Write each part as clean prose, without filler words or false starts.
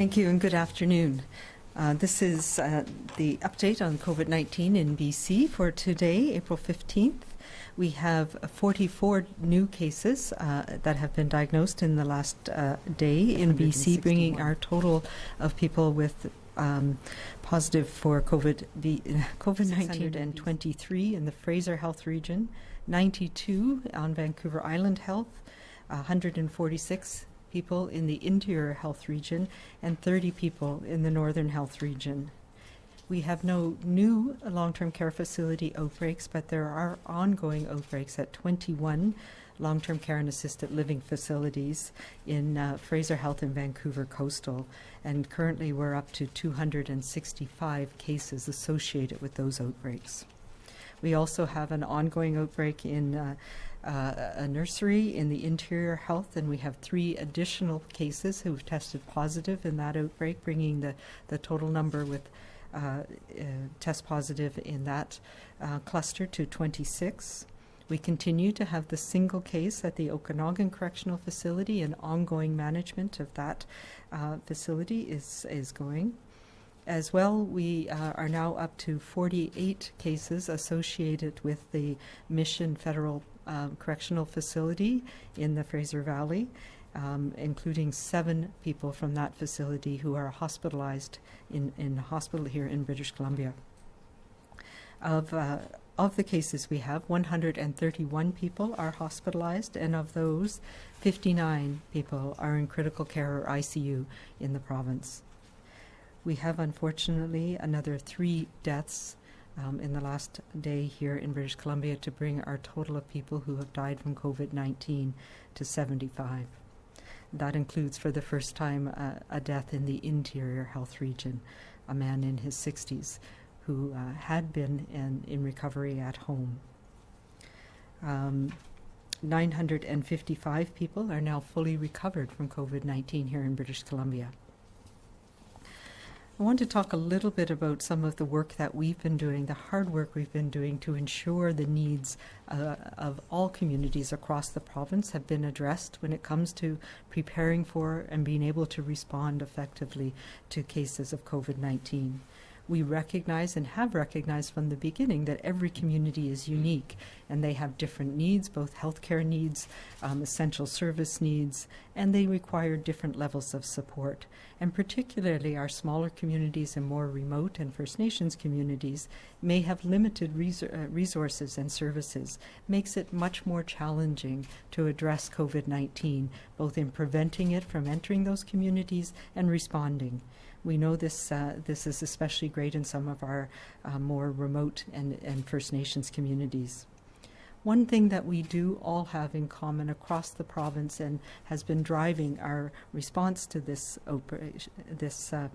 Thank you and good afternoon. This is the update on COVID-19 in BC for today, April 15th. We have 44 new cases that have been diagnosed in the last day in BC, bringing our total of people with positive for COVID-19 and 23 in the Fraser Health region, 92 on Vancouver Island Health, 146 people in the Interior Health region, and 30 people in the Northern Health region. We have no new long-term care facility outbreaks, but there are ongoing outbreaks at 21 long-term care and assisted living facilities in Fraser Health and Vancouver Coastal. And currently we're up to 265 cases associated with those outbreaks. We also have an ongoing outbreak in a nursery in the Interior Health, and we have 3 additional cases who've tested positive in that outbreak, bringing the total number with test positive in that cluster to 26. We continue to have the single case at the Okanagan Correctional Facility, and ongoing management of that facility is going. As well, we are now up to 48 cases associated with the Mission Federal Correctional Facility in the Fraser Valley, including 7 people from that facility who are hospitalized in a hospital here in British Columbia. Of the cases we have, 131 people are hospitalized, and of those, 59 people are in critical care or ICU in the province. We have, unfortunately, another 3 deaths in the last day here in British Columbia to bring our total of people who have died from COVID-19 to 75. That includes, for the first time, a death in the Interior Health region, a man in his 60s who had been in recovery at home. 955 people are now fully recovered from COVID-19 here in British Columbia. I want to talk a little bit about some of the work that we've been doing, the hard work we've been doing to ensure the needs of all communities across the province have been addressed when it comes to preparing for and being able to respond effectively to cases of COVID-19. We recognize and have recognized from the beginning that every community is unique and they have different needs, both healthcare needs, essential service needs, and they require different levels of support. And particularly our smaller communities and more remote and First Nations communities may have limited resources and services, makes it much more challenging to address COVID-19, both in preventing it from entering those communities and responding. We know this is especially great in some of our more remote and First Nations communities. One thing that we do all have in common across the province and has been driving our response to this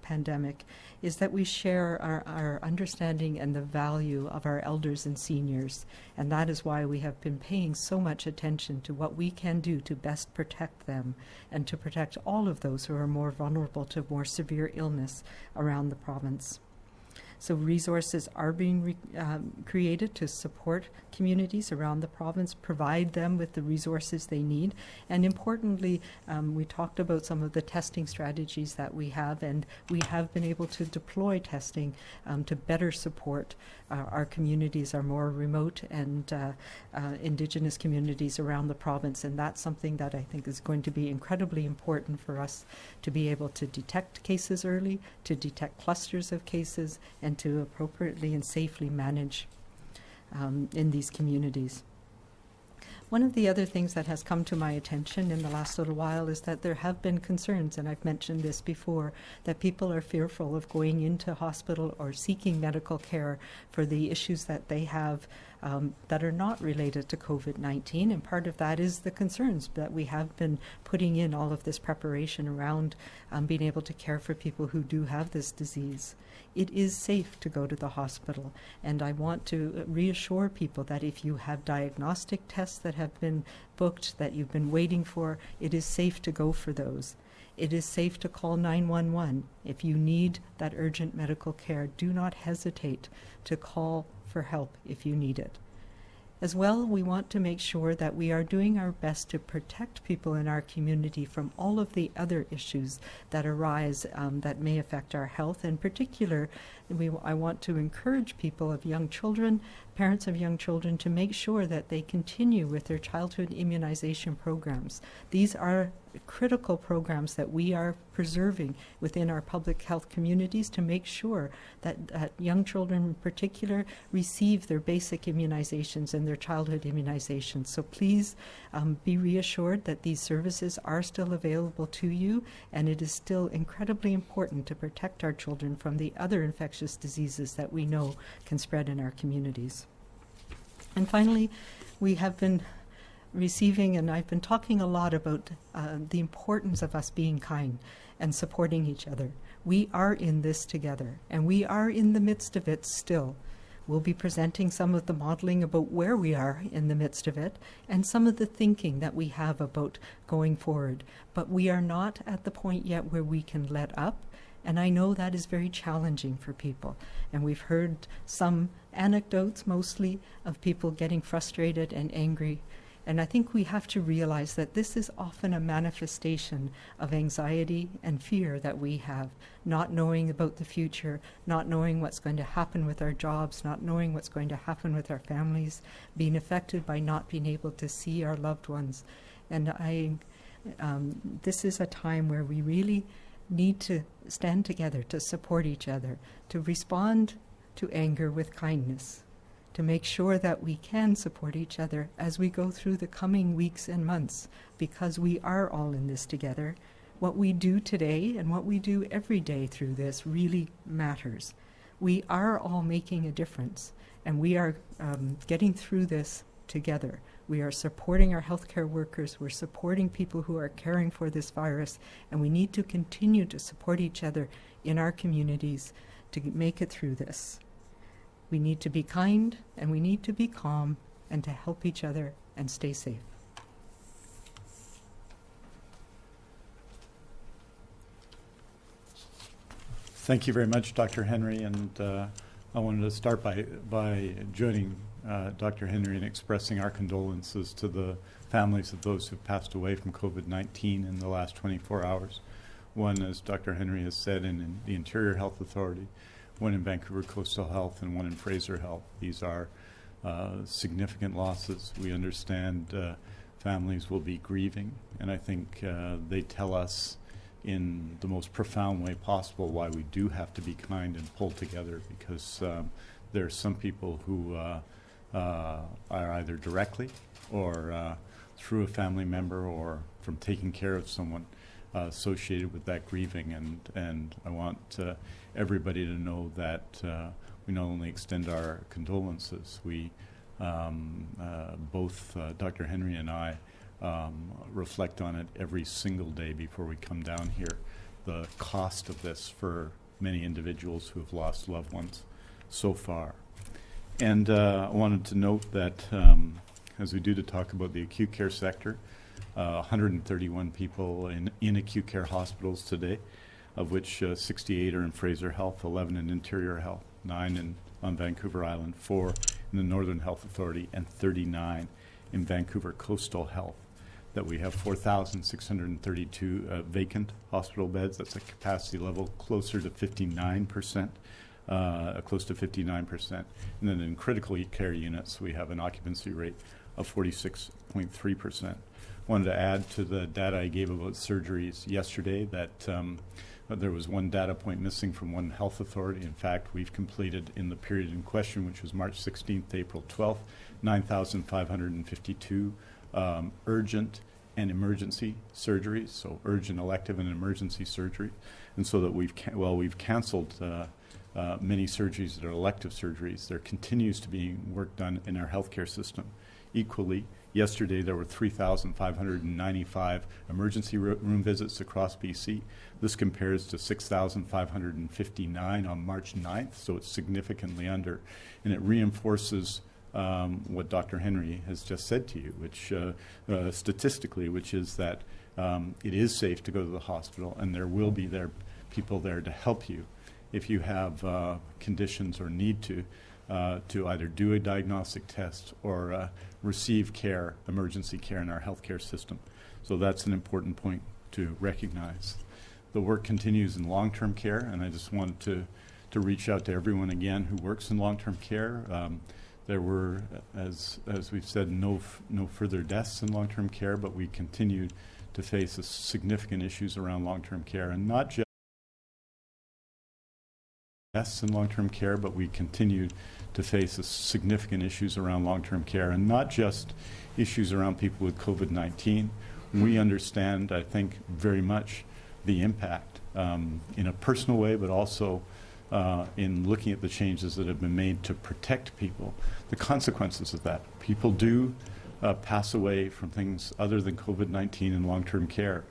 pandemic is that we share our understanding and the value of our elders and seniors. And that is why we have been paying so much attention to what we can do to best protect them and to protect all of those who are more vulnerable to more severe illness around the province. So resources are being created to support communities around the province, provide them with the resources they need. And importantly, we talked about some of the testing strategies that we have, and we have been able to deploy testing to better support our communities, our more remote and Indigenous communities around the province. And that's something that I think is going to be incredibly important for us to be able to detect cases early, to detect clusters of cases, and to appropriately and safely manage in these communities. One of the other things that has come to my attention in the last little while is that there have been concerns, and I've mentioned this before, that people are fearful of going into hospital or seeking medical care for the issues that they have that are not related to COVID-19, and part of that is the concerns that we have been putting in all of this preparation around being able to care for people who do have this disease. It is safe to go to the hospital, and I want to reassure people that if you have diagnostic tests that have been booked, that you've been waiting for, it is safe to go for those. It is safe to call 911. If you need that urgent medical care, do not hesitate to call for help if you need it. As well, we want to make sure that we are doing our best to protect people in our community from all of the other issues that arise that may affect our health. In particular, I want to encourage people of young children, parents of young children, to make sure that they continue with their childhood immunization programs. These are critical programs that we are preserving within our public health communities to make sure that young children in particular receive their basic immunizations and their childhood immunizations. So please be reassured that these services are still available to you, and it is still incredibly important to protect our children from the other infectious diseases that we know can spread in our communities. And finally, we have been receiving, and I've been talking a lot about the importance of us being kind and supporting each other. We are in this together, and we are in the midst of it still. We'll be presenting some of the modeling about where we are in the midst of it and some of the thinking that we have about going forward. But we are not at the point yet where we can let up, and I know that is very challenging for people. And we've heard some anecdotes mostly of people getting frustrated and angry. And I think we have to realize that this is often a manifestation of anxiety and fear that we have, not knowing about the future, not knowing what's going to happen with our jobs, not knowing what's going to happen with our families, being affected by not being able to see our loved ones. And this is a time where we really need to stand together, to support each other, to respond to anger with kindness, to make sure that we can support each other as we go through the coming weeks and months, because we are all in this together. What we do today and what we do every day through this really matters. We are all making a difference, and we are getting through this together. We are supporting our healthcare workers, we're supporting people who are caring for this virus, and we need to continue to support each other in our communities to make it through this. We need to be kind, and we need to be calm, and to help each other and stay safe. Thank you very much, Dr. Henry, and I wanted to start by joining Dr. Henry in expressing our condolences to the families of those who've passed away from COVID-19 in the last 24 hours. One, as Dr. Henry has said, in the Interior Health Authority, one in Vancouver Coastal Health, and one in Fraser Health. These are significant losses. We understand families will be grieving, and I think they tell us in the most profound way possible why we do have to be kind and pull together, because there are some people who are either directly or through a family member or from taking care of someone associated with that grieving, and I want everybody to know that we not only extend our condolences, we both Dr. Henry and I reflect on it every single day before we come down here, the cost of this for many individuals who have lost loved ones so far. And I wanted to note that as we do to talk about the acute care sector, 131 people in acute care hospitals today, of which 68 are in Fraser Health, 11 in Interior Health, 9 on Vancouver Island, 4 in the Northern Health Authority, and 39 in Vancouver Coastal Health. That we have 4,632 vacant hospital beds. That's a capacity level closer to 59%, close to 59%. And then in critical care units, we have an occupancy rate of 46.3%. Wanted to add to the data I gave about surgeries yesterday that there was one data point missing from one health authority. In fact, we've completed in the period in question, which was March 16th to April 12th, 9,552 urgent and emergency surgeries, so urgent, elective, and emergency surgery. And so that we've canceled many surgeries that are elective surgeries. There continues to be work done in our healthcare system. Equally, yesterday there were 3,595 emergency room visits across BC. This compares to 6,559 on March 9th, so it's significantly under. And it reinforces what Dr. Henry has just said to you, which statistically, which is that it is safe to go to the hospital, and there will be people there to help you if you have conditions or need to to either do a diagnostic test or receive care, emergency care in our healthcare system. So that's an important point to recognize. The work continues in long-term care, and I just wanted to reach out to everyone again who works in long-term care. There were, as we've said, no further deaths in long-term care, but we continue to face significant issues around long-term care, and not just deaths in long-term care, but we continue to face significant issues around long-term care, and not just issues around people with COVID-19. We understand, I think, very much the impact in a personal way, but also in looking at the changes that have been made to protect people, the consequences of that. People do pass away from things other than COVID-19 in long-term care.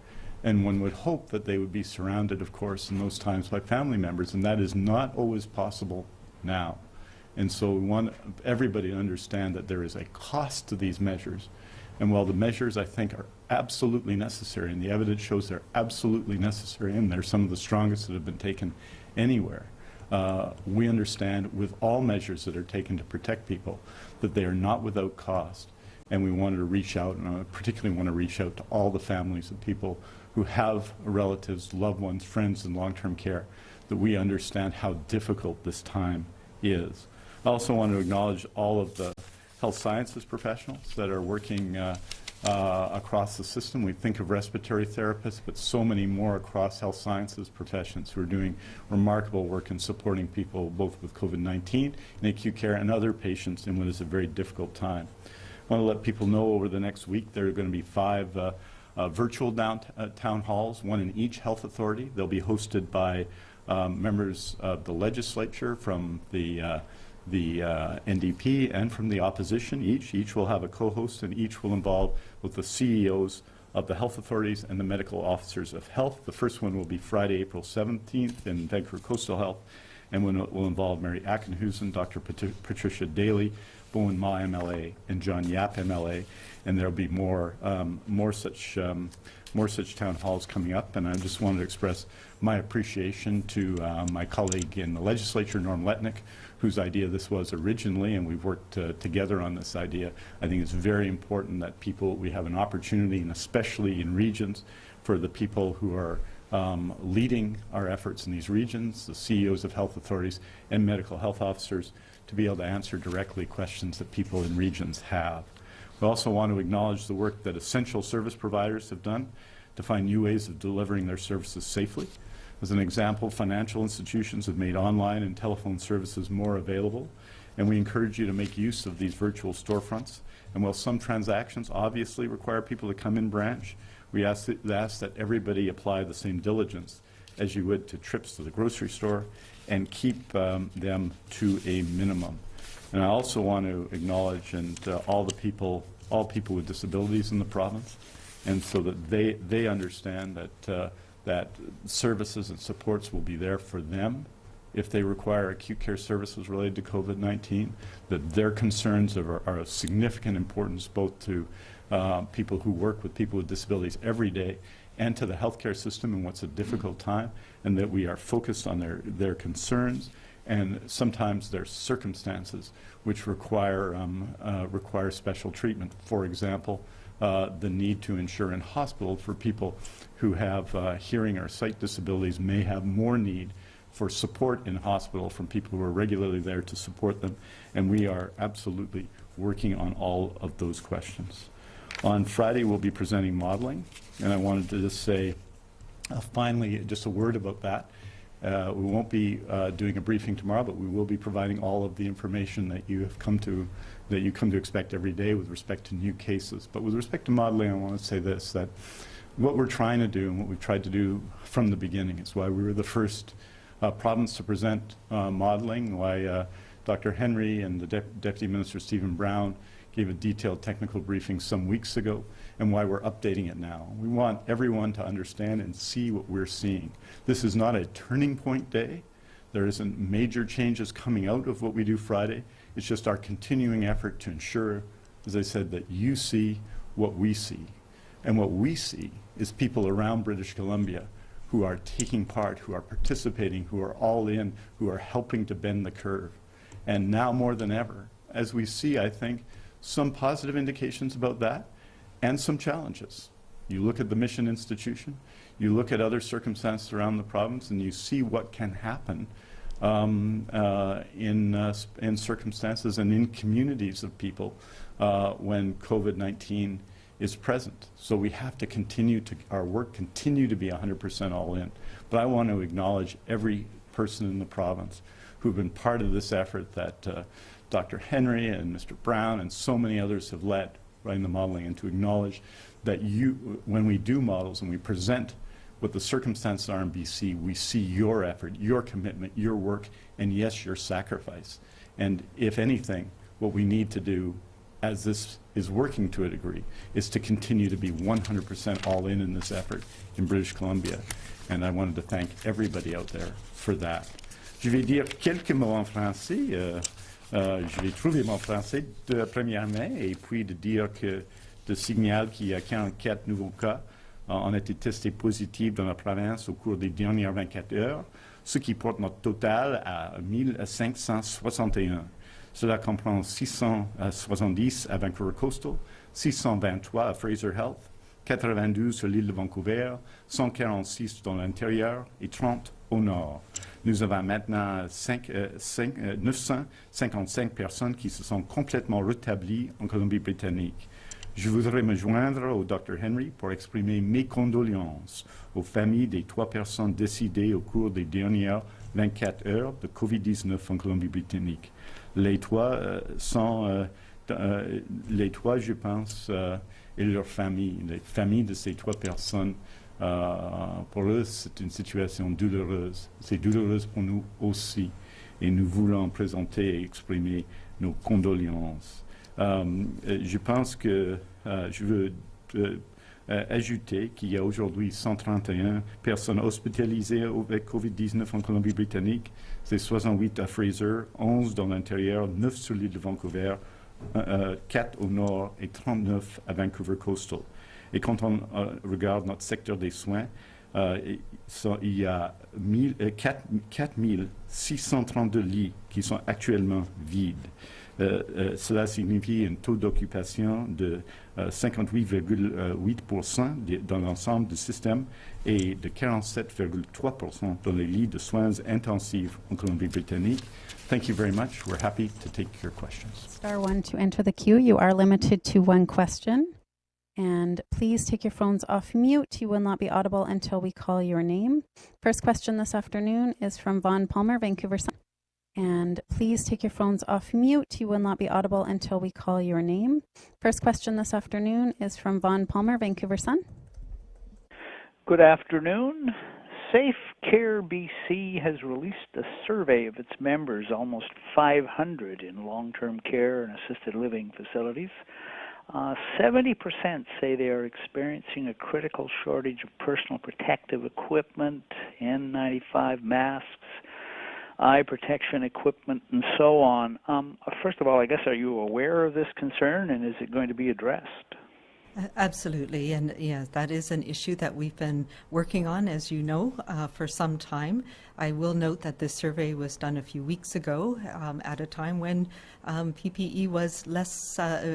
And one would hope that they would be surrounded, of course, in those times by family members, and that is not always possible now. And so we want everybody to understand that there is a cost to these measures. And while the measures, I think, are absolutely necessary, and the evidence shows they're absolutely necessary, and they're some of the strongest that have been taken anywhere, we understand with all measures that are taken to protect people that they are not without cost. And we wanted to reach out, and I particularly want to reach out to all the families of people who have relatives, loved ones, friends in long-term care, that we understand how difficult this time is. I also want to acknowledge all of the health sciences professionals that are working across the system. We think of respiratory therapists, but so many more across health sciences professions who are doing remarkable work in supporting people both with COVID-19 in acute care and other patients in what is a very difficult time. I want to let people know over the next week there are going to be 5 virtual town halls, one in each health authority. They'll be hosted by members of the legislature from the NDP and from the opposition. Each will have a co-host, and each will involve both the CEOs of the health authorities and the medical officers of health. The first one will be Friday, April 17th in Vancouver Coastal Health, and will involve Mary Ackenhusen, Dr. Patricia Daly, Bowen Ma MLA, and John Yap MLA, and there'll be more such town halls coming up. And I just wanted to express my appreciation to my colleague in the legislature, Norm Letnick, whose idea this was originally, and we've worked together on this idea. I think it's very important that we have an opportunity, and especially in regions, for the people who are leading our efforts in these regions, the CEOs of health authorities and medical health officers, to be able to answer directly questions that people in regions have. We also want to acknowledge the work that essential service providers have done to find new ways of delivering their services safely. As an example, financial institutions have made online and telephone services more available, and we encourage you to make use of these virtual storefronts. And while some transactions obviously require people to come in branch, we ask that everybody apply the same diligence as you would to trips to the grocery store, and keep them to a minimum. And I also want to acknowledge all people with disabilities in the province, and so that they understand that services and supports will be there for them if they require acute care services related to COVID-19, that their concerns are of significant importance both to people who work with people with disabilities every day and to the healthcare system in what's a difficult time, and that we are focused on their concerns and sometimes their circumstances which require special treatment. For example, the need to ensure in hospital for people who have hearing or sight disabilities may have more need for support in hospital from people who are regularly there to support them, and we are absolutely working on all of those questions. On Friday, we'll be presenting modeling, and I wanted to just say, finally, just a word about that. We won't be doing a briefing tomorrow, but we will be providing all of the information that you come to expect every day with respect to new cases. But with respect to modeling, I want to say this, that what we're trying to do and what we've tried to do from the beginning is why we were the first province to present modeling, why Dr. Henry and the Deputy Minister Stephen Brown gave a detailed technical briefing some weeks ago, and why we're updating it now. We want everyone to understand and see what we're seeing. This is not a turning point day. There isn't major changes coming out of what we do Friday. It's just our continuing effort to ensure, as I said, that you see what we see. And what we see is people around British Columbia who are taking part, who are participating, who are all in, who are helping to bend the curve. And now more than ever, as we see, I think, some positive indications about that and some challenges. You look at the mission institution, you look at other circumstances around the province, and you see what can happen in circumstances and in communities of people when COVID-19 is present. So we have to continue to, our work continue to be 100% all in. But I want to acknowledge every person in the province who've been part of this effort that Dr. Henry and Mr. Brown and so many others have led right in the modeling, and to acknowledge that when we do models and we present what the circumstances are in BC, we see your effort, your commitment, your work, and yes, your sacrifice. And if anything, what we need to do, as this is working to a degree, is to continue to be 100% all in this effort in British Columbia. And I wanted to thank everybody out there for that. Je vais dire quelques mots en français. Je vais trouver mon français premièrement, et puis de dire que, de signaler qu'il y a 44 nouveaux cas ont été testés positifs dans la province au cours des dernières 24 heures, ce qui porte notre total à 1561. Cela comprend 670 à Vancouver Coastal, 623 à Fraser Health, 92 sur l'île de Vancouver, 146 dans l'intérieur et 30 au nord. Nous avons maintenant 955 personnes qui se sont complètement rétablies en Colombie-Britannique. Je voudrais me joindre au Dr. Henry pour exprimer mes condoléances aux familles des 3 personnes décédées au cours des dernières 24 heures de COVID-19 en Colombie-Britannique. Les trois, je pense, et leurs familles, les familles de ces 3 personnes, pour eux, c'est une situation douloureuse. C'est douloureuse pour nous aussi. Et nous voulons présenter et exprimer nos condoléances. Je pense que je veux ajouter qu'il y a aujourd'hui 131 personnes hospitalisées avec COVID-19 en Colombie-Britannique. C'est 68 à Fraser, 11 dans l'intérieur, 9 sur l'île de Vancouver, 4 au nord et 39 à Vancouver Coastal. Et quand on regarde notre secteur des soins, il y a 4632 lits qui sont actuellement vides. Cela signifie un taux d'occupation de 58,8% dans l'ensemble du système et de 47,3% dans les lits de soins intensifs en Colombie-Britannique. Thank you very much. We're happy to take your questions. Star 1 to enter the queue. You are limited to 1 question. And please take your phones off mute. You will not be audible until we call your name. First question this afternoon is from Vaughn Palmer, Vancouver Sun. And please take your phones off mute. You will not be audible until we call your name. First question this afternoon is from Vaughn Palmer, Vancouver Sun. Good afternoon. Safe Care BC has released a survey of its members, almost 500 in long-term care and assisted living facilities. 70% say they are experiencing a critical shortage of personal protective equipment, N95 masks, eye protection equipment, and so on. First of all, I guess, are you aware of this concern, and is it going to be addressed? Absolutely, and yeah, that is an issue that we've been working on, as you know, for some time. I will note that this survey was done a few weeks ago at a time when PPE was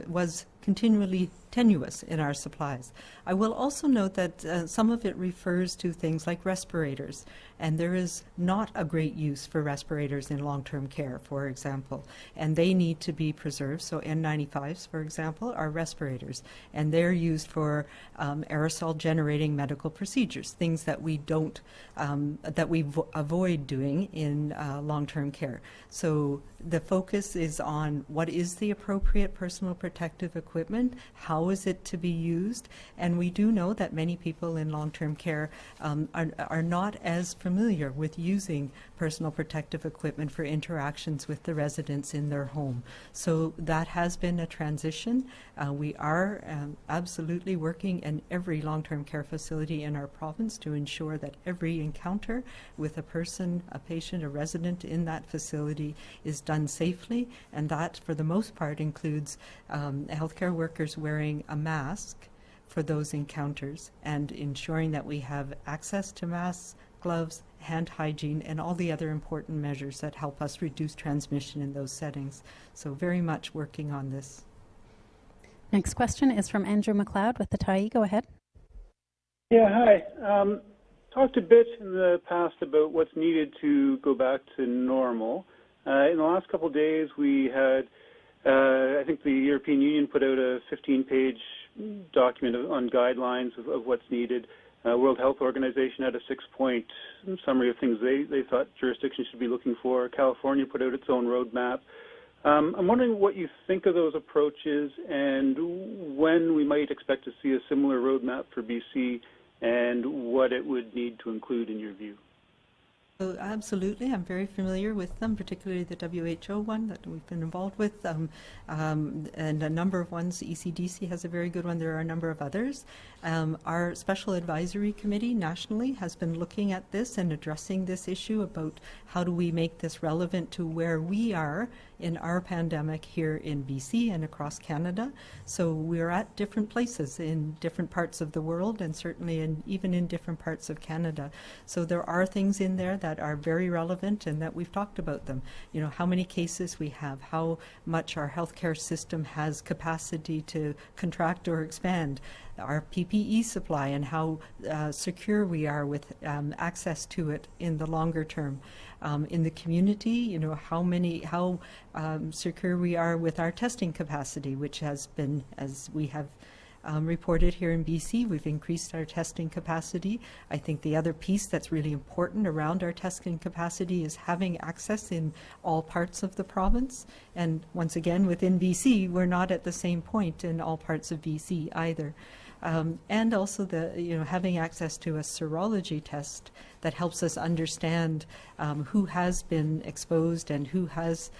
was continually tenuous in our supplies. I will also note that some of it refers to things like respirators, and there is not a great use for respirators in long-term care, for example, and they need to be preserved. So N95s, for example, are respirators, and they're used for aerosol-generating medical procedures, things that we don't, that we avoid doing in long-term care. So the focus is on what is the appropriate personal protective equipment, how is it to be used, and we do know that many people in long-term care are not as familiar with using personal protective equipment for interactions with the residents in their home. So that has been a transition. We are absolutely working in every long-term care facility in our province to ensure that every encounter with a person, a patient, a resident in that facility is done safely, and that for the most part includes healthcare workers wearing a mask for those encounters and ensuring that we have access to masks, gloves, hand hygiene, and all the other important measures that help us reduce transmission in those settings. So very much working on this. Next question is from Andrew McLeod with the Tyee. Go ahead. Yeah, hi. Talked a bit in the past about what's needed to go back to normal. In the last couple of days, we had, I think the European Union put out a 15-page document on guidelines of what's needed. World Health Organization had a 6-point summary of things they thought jurisdictions should be looking for. California put out its own roadmap. I'm wondering what you think of those approaches and when we might expect to see a similar roadmap for BC and what it would need to include in your view. So absolutely, I'm very familiar with them, particularly the WHO one that we've been involved with, and a number of ones. ECDC has a very good one. There are a number of others. Our Special Advisory Committee nationally has been looking at this and addressing this issue about how do we make this relevant to where we are in our pandemic here in BC and across Canada. So we're at different places in different parts of the world and certainly even in different parts of Canada. So there are things in there that are very relevant and that we've talked about them. You know, how many cases we have, how much our healthcare system has capacity to contract or expand, our PPE supply and how secure we are with access to it in the longer term. In the community, you know, how secure we are with our testing capacity, which has been, as we have reported here in BC, we've increased our testing capacity. I think the other piece that's really important around our testing capacity is having access in all parts of the province. And once again, within BC, we're not at the same point in all parts of BC either. And also having access to a serology test that helps us understand who has been exposed and who has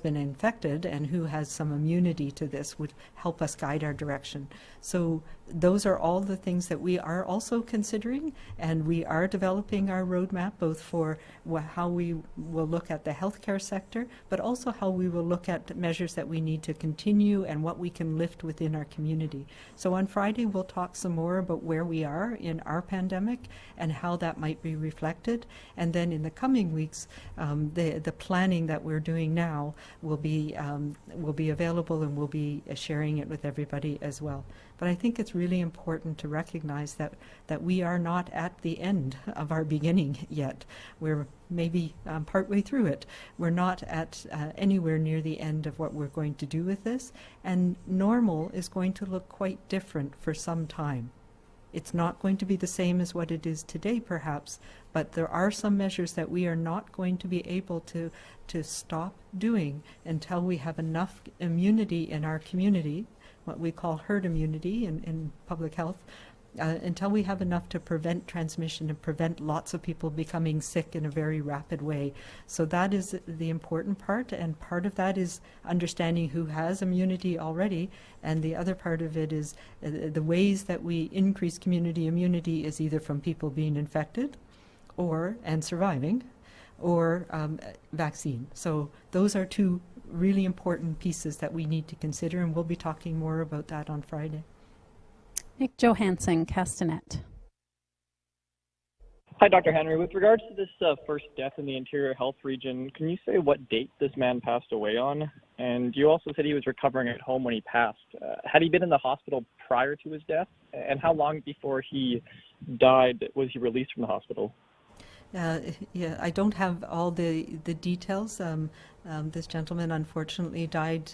been infected and who has some immunity to this would help us guide our direction. So those are all the things that we are also considering, and we are developing our roadmap both for how we will look at the healthcare sector, but also how we will look at measures that we need to continue and what we can lift within our community. So on Friday, we'll talk some more about where we are in our pandemic and how that might be reflected. And then in the coming weeks, the planning that we're doing now will be available, and we'll be sharing it with everybody as well. But I think it's really important to recognize that we are not at the end of our beginning yet. We're maybe partway through it. We're not at anywhere near the end of what we're going to do with this, and normal is going to look quite different for some time. It's not going to be the same as what it is today, perhaps, but there are some measures that we are not going to be able to stop doing until we have enough immunity in our community, what we call herd immunity in public health, until we have enough to prevent transmission and prevent lots of people becoming sick in a very rapid way. So that is the important part, and part of that is understanding who has immunity already, and the other part of it is the ways that we increase community immunity is either from people being infected and surviving, or vaccine. So those are two really important pieces that we need to consider, and we'll be talking more about that on Friday. Nick Johansson, Castanet. Hi, Dr. Henry. With regards to this first death in the Interior Health Region, can you say what date this man passed away on? And you also said he was recovering at home when he passed. Had he been in the hospital prior to his death? And how long before he died was he released from the hospital? Yeah, I don't have all the details. This gentleman unfortunately died.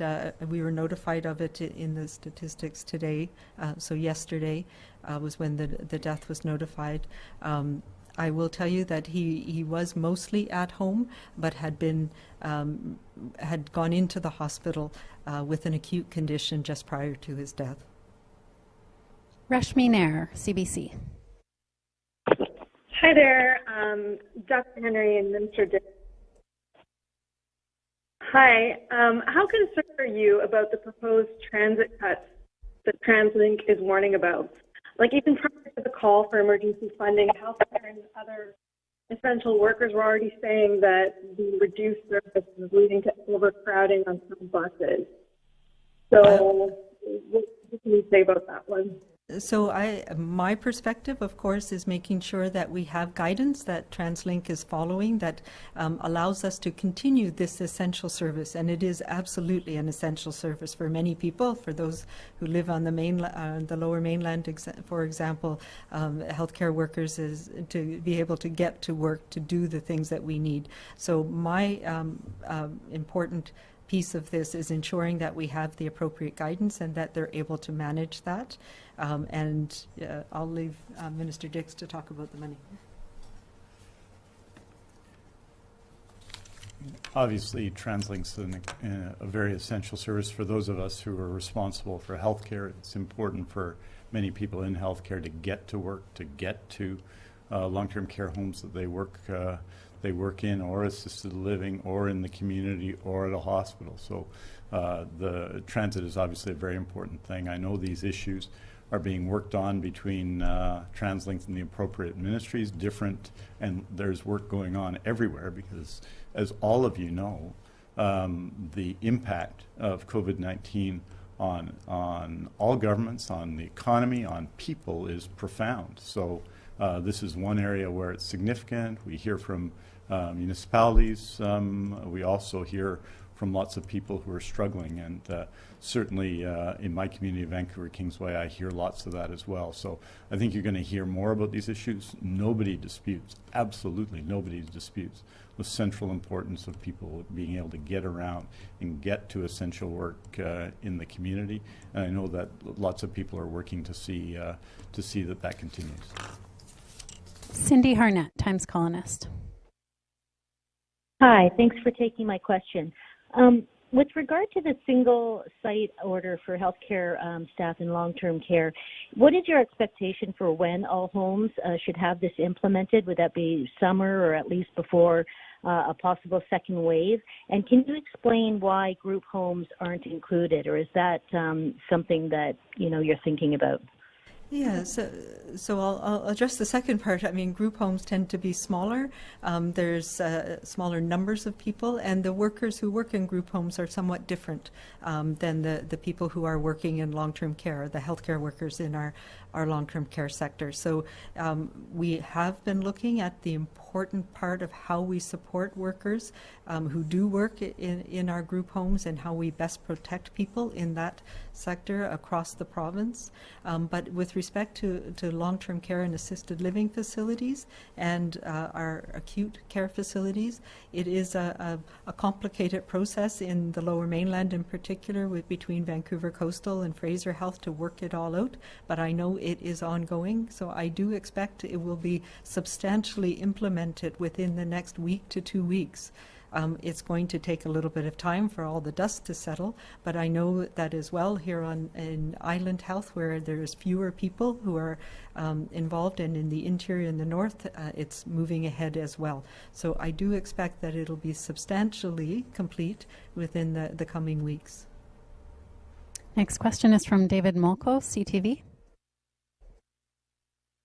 We were notified of it in the statistics today. So yesterday was when the death was notified. I will tell you that he was mostly at home, but had gone into the hospital with an acute condition just prior to his death. Rashmi Nair, CBC. Hi there, Dr. Henry and Minister Dix. Hi, how concerned are you about the proposed transit cuts that TransLink is warning about? Like, even prior to the call for emergency funding, healthcare and other essential workers were already saying that the reduced service is leading to overcrowding on some buses. So what can you say about that one? So my perspective, of course, is making sure that we have guidance that TransLink is following that allows us to continue this essential service. And it is absolutely an essential service for many people. For those who live on the lower mainland, for example, healthcare workers is to be able to get to work to do the things that we need. So my important piece of this is ensuring that we have the appropriate guidance and that they're able to manage that. I'll leave Minister Dix to talk about the money. Obviously, TransLink's a very essential service for those of us who are responsible for healthcare. It's important for many people in healthcare to get to work, to get to long-term care homes that they work in, or assisted living, or in the community, or at a hospital. So the transit is obviously a very important thing. I know these issues are being worked on between TransLink and the appropriate ministries, and there's work going on everywhere because, as all of you know, the impact of COVID-19 on all governments, on the economy, on people is profound. So this is one area where it's significant. We hear from municipalities. We also hear from lots of people who are struggling, and certainly in my community of Vancouver Kingsway, I hear lots of that as well. So I think you're going to hear more about these issues. Nobody disputes, absolutely nobody disputes, the central importance of people being able to get around and get to essential work in the community. And I know that lots of people are working to see that continues. Cindy Harnett, Times Colonist. Hi, thanks for taking my question. With regard to the single site order for healthcare staff in long-term care, what is your expectation for when all homes should have this implemented? Would that be summer or at least before a possible second wave? And can you explain why group homes aren't included, or is that something that you're thinking about? Yeah, so I'll address the second part. I mean, group homes tend to be smaller. There's smaller numbers of people, and the workers who work in group homes are somewhat different than the people who are working in long-term care, the healthcare workers in our long-term care sector. So we have been looking at the important part of how we support workers who do work in our group homes and how we best protect people in that sector across the province. But with respect to long-term care and assisted living facilities and our acute care facilities, it is a complicated process in the Lower Mainland in particular, between Vancouver Coastal and Fraser Health, to work it all out. But I know it is ongoing, so I do expect it will be substantially implemented within the next week to 2 weeks. It's going to take a little bit of time for all the dust to settle, but I know that as well here in Island Health, where there's fewer people who are involved, and in the interior and the north, it's moving ahead as well. So I do expect that it'll be substantially complete within the coming weeks. Next question is from David Molko, CTV.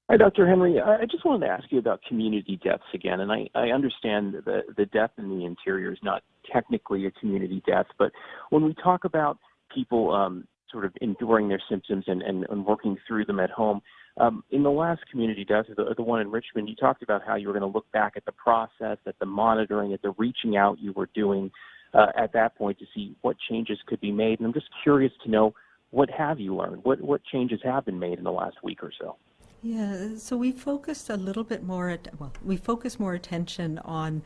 Hi, Dr. Henry. I just wanted to ask you about community deaths again. And I understand the death in the interior is not technically a community death, but when we talk about people sort of enduring their symptoms and working through them at home, in the last community death, the one in Richmond, you talked about how you were going to look back at the process, at the monitoring, at the reaching out you were doing at that point to see what changes could be made. And I'm just curious to know, what have you learned? What changes have been made in the last week or so? Yeah, so we focused a little bit more we focused more attention on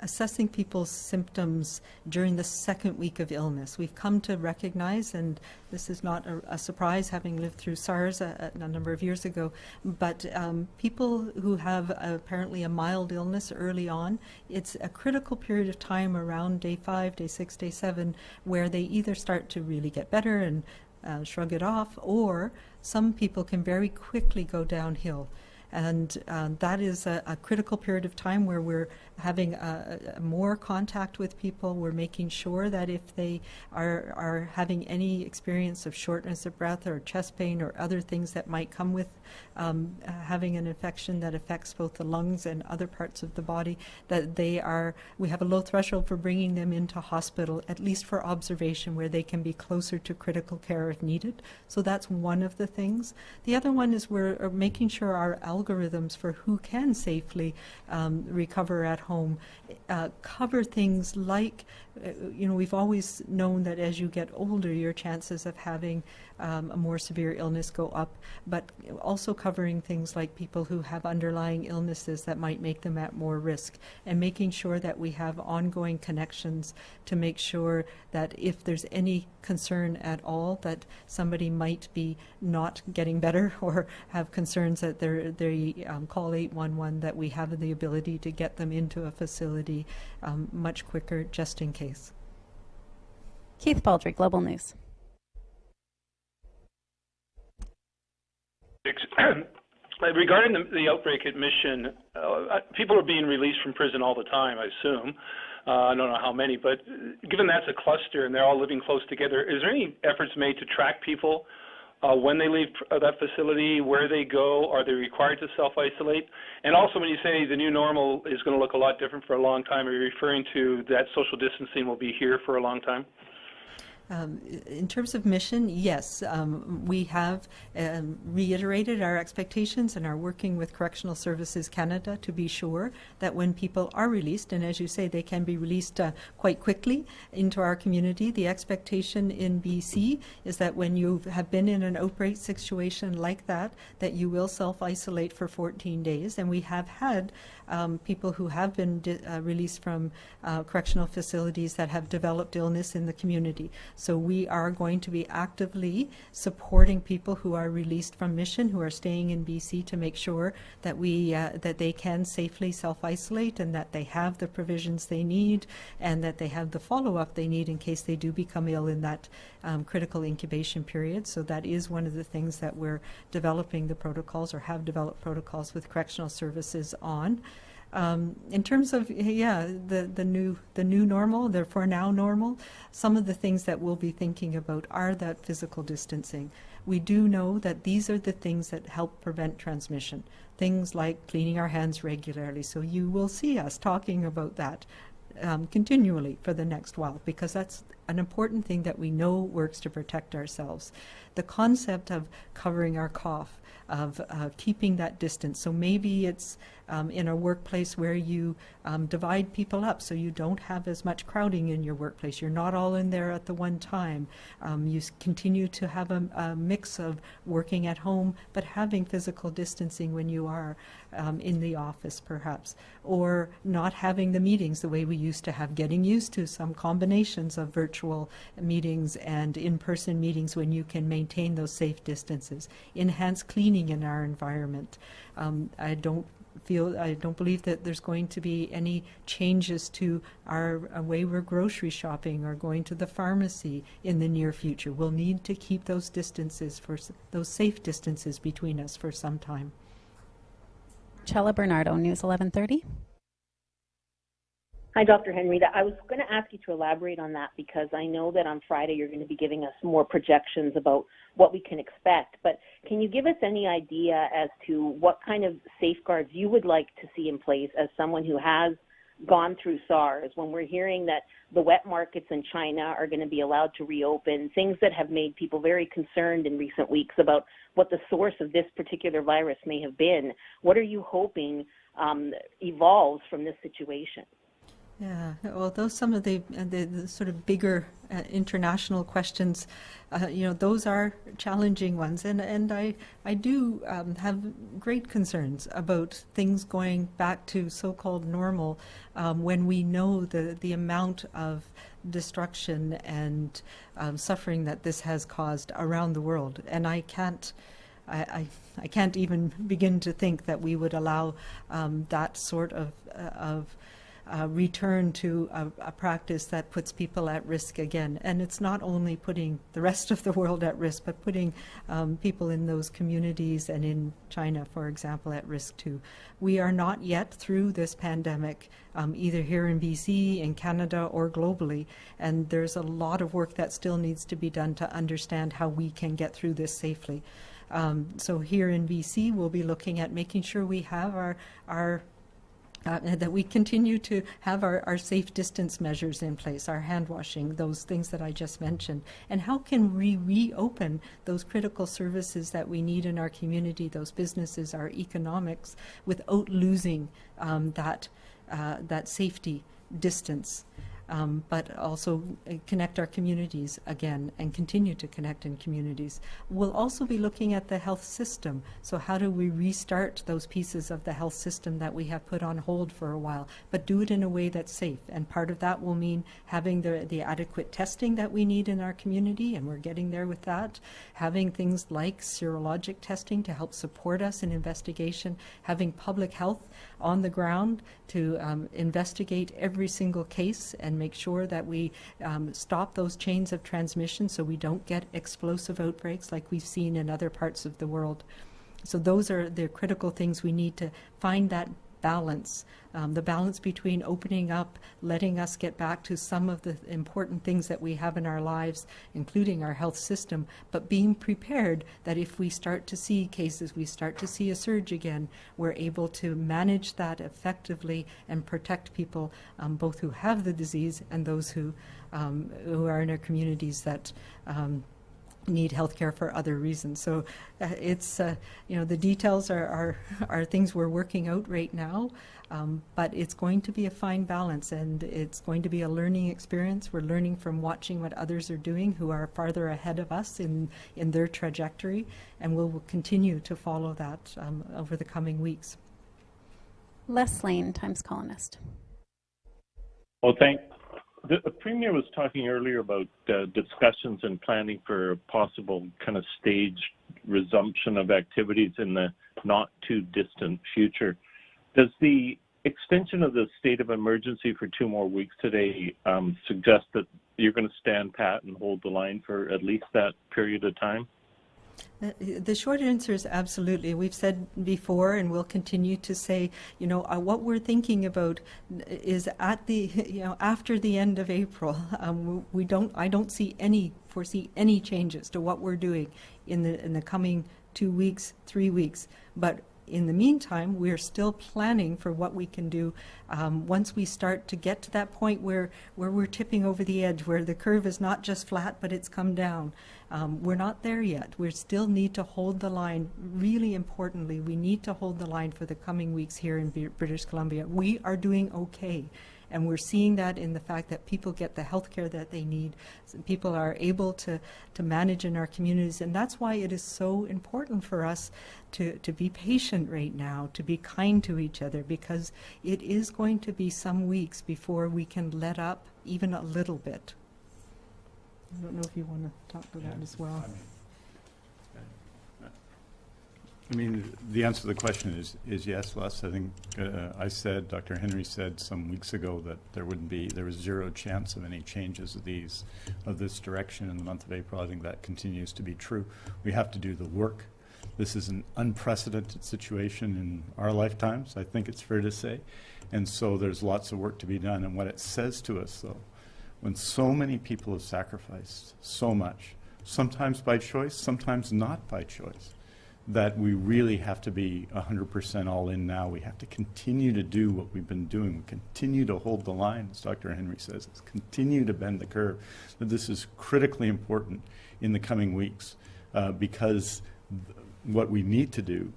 assessing people's symptoms during the second week of illness. We've come to recognize, and this is not a surprise having lived through SARS a number of years ago, but people who have apparently a mild illness early on, it's a critical period of time around day 5, day 6, day 7, where they either start to really get better and shrug it off, or some people can very quickly go downhill. And that is a critical period of time where we're having more contact with people. We're making sure that if they are having any experience of shortness of breath or chest pain or other things that might come with having an infection that affects both the lungs and other parts of the body, that we have a low threshold for bringing them into hospital, at least for observation, where they can be closer to critical care if needed. So that's one of the things. The other one is we're making sure our algorithms for who can safely recover at home cover things like, we've always known that as you get older, your chances of having a more severe illness go up, but also covering things like people who have underlying illnesses that might make them at more risk, and making sure that we have ongoing connections to make sure that if there's any concern at all that somebody might be not getting better or have concerns that they call 811, that we have the ability to get them into a facility much quicker, just in case. Keith Baldry, Global News. Regarding the outbreak at Mission, people are being released from prison all the time, I assume. I don't know how many, but given that's a cluster and they're all living close together, is there any efforts made to track people when they leave that facility, where they go? Are they required to self-isolate? And also, when you say the new normal is going to look a lot different for a long time, are you referring to that social distancing will be here for a long time? In terms of Mission, yes, we have reiterated our expectations and are working with Correctional Services Canada to be sure that when people are released, and as you say, they can be released quite quickly into our community, the expectation in BC is that when you have been in an outbreak situation like that, that you will self-isolate for 14 days. And we have had people who have been released from correctional facilities that have developed illness in the community. So we are going to be actively supporting people who are released from Mission, who are staying in BC, to make sure that that they can safely self-isolate and that they have the provisions they need and that they have the follow-up they need in case they do become ill in that critical incubation period. So that is one of the things that we're developing the protocols, or have developed protocols with correctional services on. In terms of the new normal, the for now normal, some of the things that we'll be thinking about are that physical distancing. We do know that these are the things that help prevent transmission. Things like cleaning our hands regularly. So you will see us talking about that continually for the next while, because that's an important thing that we know works to protect ourselves. The concept of covering our cough, of keeping that distance. So maybe it's in a workplace where you divide people up so you don't have as much crowding in your workplace. You're not all in there at the one time. You continue to have a mix of working at home but having physical distancing when you are in the office perhaps, or not having the meetings the way we used to have, getting used to some combinations of virtual meetings and in-person meetings when you can maintain those safe distances. Enhanced cleaning in our environment. I don't believe that there's going to be any changes to our way we're grocery shopping or going to the pharmacy in the near future. We'll need to keep those distances, those safe distances between us for some time. Chella Bernardo, News 1130. Hi, Dr. Henry. I was going to ask you to elaborate on that, because I know that on Friday you're going to be giving us more projections about what we can expect. But can you give us any idea as to what kind of safeguards you would like to see in place as someone who has gone through SARS, when we're hearing that the wet markets in China are going to be allowed to reopen, things that have made people very concerned in recent weeks about what the source of this particular virus may have been? What are you hoping evolves from this situation? Yeah, well, those some of the sort of bigger international questions, those are challenging ones, and I do have great concerns about things going back to so-called normal when we know the amount of destruction and suffering that this has caused around the world, and I can't even begin to think that we would allow that sort of return to a practice that puts people at risk again. And it's not only putting the rest of the world at risk, but putting people in those communities and in China, for example, at risk too. We are not yet through this pandemic, either here in BC, in Canada, or globally. And there's a lot of work that still needs to be done to understand how we can get through this safely. So here in BC, we'll be looking at making sure we have that we continue to have our safe distance measures in place, our hand washing, those things that I just mentioned. And how can we reopen those critical services that we need in our community, those businesses, our economics, without losing that safety distance? But also connect our communities again and continue to connect in communities. We'll also be looking at the health system. So how do we restart those pieces of the health system that we have put on hold for a while, but do it in a way that's safe? And part of that will mean having the adequate testing that we need in our community, and we're getting there with that. Having things like serologic testing to help support us in investigation, having public health on the ground to investigate every single case and make sure that we stop those chains of transmission so we don't get explosive outbreaks like we've seen in other parts of the world. So those are the critical things we need to find that balance, the balance between opening up, letting us get back to some of the important things that we have in our lives, including our health system, but being prepared that if we start to see cases, we start to see a surge again, we're able to manage that effectively and protect people, both who have the disease and those who are in our communities that need healthcare for other reasons. So it's the details are things we're working out right now, but it's going to be a fine balance, and it's going to be a learning experience. We're learning from watching what others are doing who are farther ahead of us in their trajectory, and we'll continue to follow that over the coming weeks. Les Lane, Times columnist. Well, the Premier was talking earlier about discussions and planning for a possible kind of staged resumption of activities in the not too distant future. Does the extension of the state of emergency for 2 more weeks today suggest that you're going to stand pat and hold the line for at least that period of time? The short answer is absolutely. We've said before, and we'll continue to say, what we're thinking about is at the, after the end of April. I don't foresee any changes to what we're doing in the coming 2 weeks, 3 weeks. But in the meantime, we're still planning for what we can do once we start to get to that point where we're tipping over the edge, where the curve is not just flat, but it's come down. We're not there yet. We still need to hold the line. Really importantly, we need to hold the line for the coming weeks here in British Columbia. We are doing okay. And we're seeing that in the fact that people get the health care that they need. People are able to manage in our communities. And that's why it is so important for us to be patient right now, to be kind to each other, because it is going to be some weeks before we can let up even a little bit. I don't know if you want to talk to that as well. I mean, the answer to the question is yes, Les. I think Dr. Henry said some weeks ago that there was zero chance of any changes of this direction in the month of April. I think that continues to be true. We have to do the work. This is an unprecedented situation in our lifetimes, I think it's fair to say. And so there's lots of work to be done. And what it says to us, though, when so many people have sacrificed so much, sometimes by choice, sometimes not by choice, that we really have to be 100% all in now. We have to continue to do what we've been doing. We continue to hold the line, as Dr. Henry says, continue to bend the curve. That this is critically important in the coming weeks because what we need to do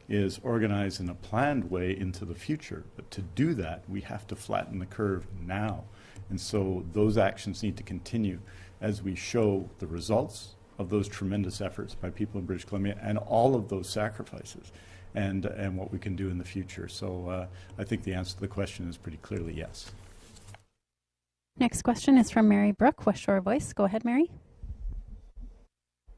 is organize in a planned way into the future. But to do that, we have to flatten the curve now. And so those actions need to continue as we show the results of those tremendous efforts by people in British Columbia and all of those sacrifices and what we can do in the future. So I think the answer to the question is pretty clearly yes. Next question is from Mary Brooke, West Shore Voice. Go ahead, Mary.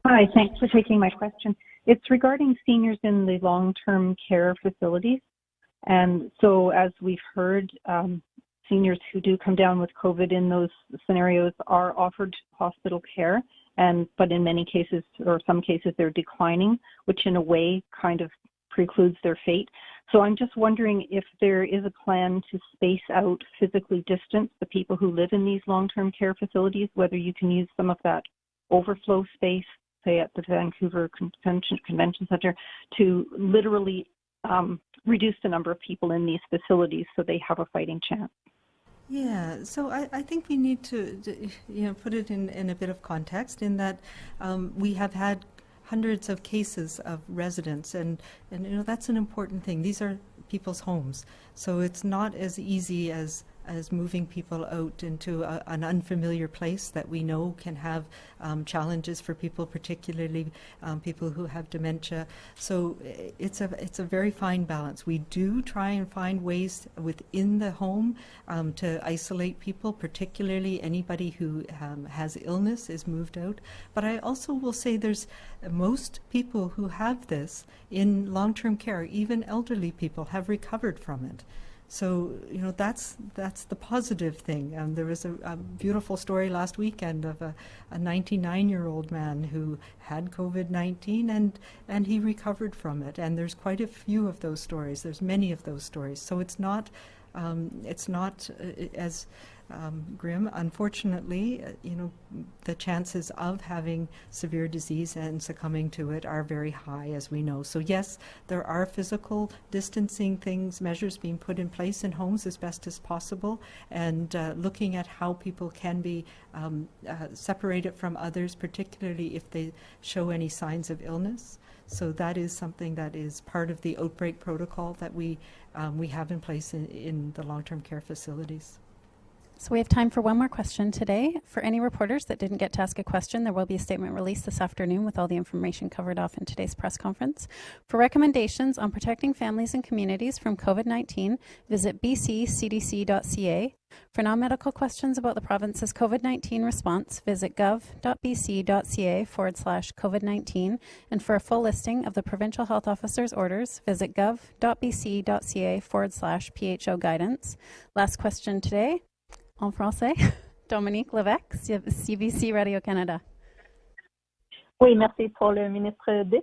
Hi, thanks for taking my question. It's regarding seniors in the long-term care facilities. And so as we've heard, seniors who do come down with COVID in those scenarios are offered hospital care, but in many cases, or some cases, they're declining, which in a way kind of precludes their fate. So I'm just wondering if there is a plan to space out, physically distance the people who live in these long-term care facilities, whether you can use some of that overflow space say at the Vancouver Convention Center, to literally reduce the number of people in these facilities so they have a fighting chance? Yeah, so I think we need to put it in a bit of context in that we have had hundreds of cases of residents, and that's an important thing. These are people's homes, so it's not as easy as moving people out into an unfamiliar place that we know can have challenges for people, particularly people who have dementia. So it's a very fine balance. We do try and find ways within the home to isolate people, particularly anybody who has illness is moved out. But I also will say there's most people who have this in long-term care, even elderly people, have recovered from it. So, that's the positive thing. There was a beautiful story last weekend of a 99-year-old man who had COVID-19 and he recovered from it. And there's quite a few of those stories. There's many of those stories. So it's not as grim. Unfortunately, the chances of having severe disease and succumbing to it are very high, as we know. So yes, there are physical distancing measures being put in place in homes as best as possible, and looking at how people can be separated from others, particularly if they show any signs of illness. So that is something that is part of the outbreak protocol that we have in place in the long-term care facilities. So we have time for one more question today. For any reporters that didn't get to ask a question, there will be a statement released this afternoon with all the information covered off in today's press conference. For recommendations on protecting families and communities from COVID-19, visit bccdc.ca. For non-medical questions about the province's COVID-19 response, visit gov.bc.ca/COVID-19. And for a full listing of the provincial health officer's orders, visit gov.bc.ca/PHO guidance. Last question today. En français, Dominique Lévesque, CBC Radio-Canada. Oui, merci pour le ministre Dix.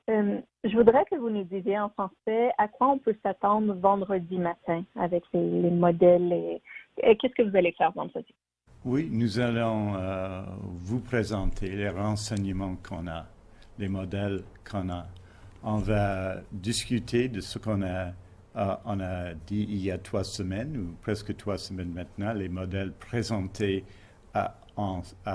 Je voudrais que vous nous disiez en français à quoi on peut s'attendre vendredi matin avec les modèles et qu'est-ce que vous allez faire vendredi? Oui, nous allons vous présenter les renseignements qu'on a, les modèles qu'on a. On va discuter de ce qu'on a. On a dit il y a 3 semaines, ou presque 3 semaines maintenant, les modèles présentés à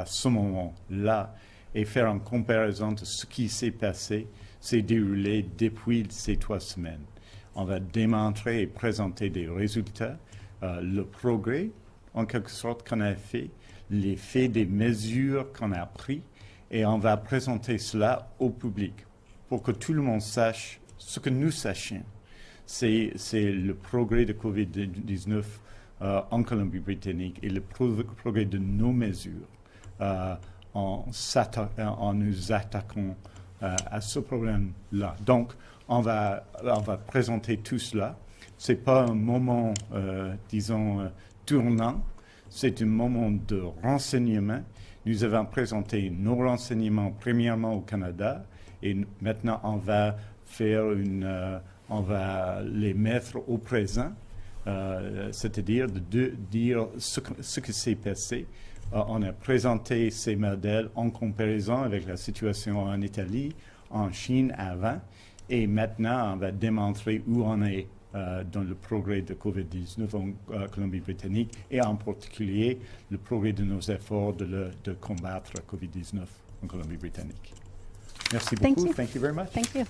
ce moment-là et faire une comparaison de ce qui s'est passé, s'est déroulé depuis ces 3 semaines. On va démontrer et présenter des résultats, le progrès, en quelque sorte, qu'on a fait, l'effet des mesures qu'on a prises, et on va présenter cela au public pour que tout le monde sache ce que nous sachions. C'est le progrès de COVID-19 en Colombie-Britannique et le progrès de nos mesures en nous attaquant à ce problème-là. Donc, on va présenter tout cela. Ce n'est pas un moment, disons, tournant, c'est un moment de renseignement. Nous avons présenté nos renseignements premièrement au Canada et maintenant on va faire on va les mettre au présent, c'est-à-dire de dire ce qui s'est passé. On a présenté ces modèles en comparaison avec la situation en Italie, en Chine avant, et maintenant on va démontrer où on est dans le progrès de COVID-19 en Colombie-Britannique et en particulier le progrès de nos efforts de combattre COVID-19 en Colombie-Britannique. Merci beaucoup. Thank you. Thank you very much. Thank you.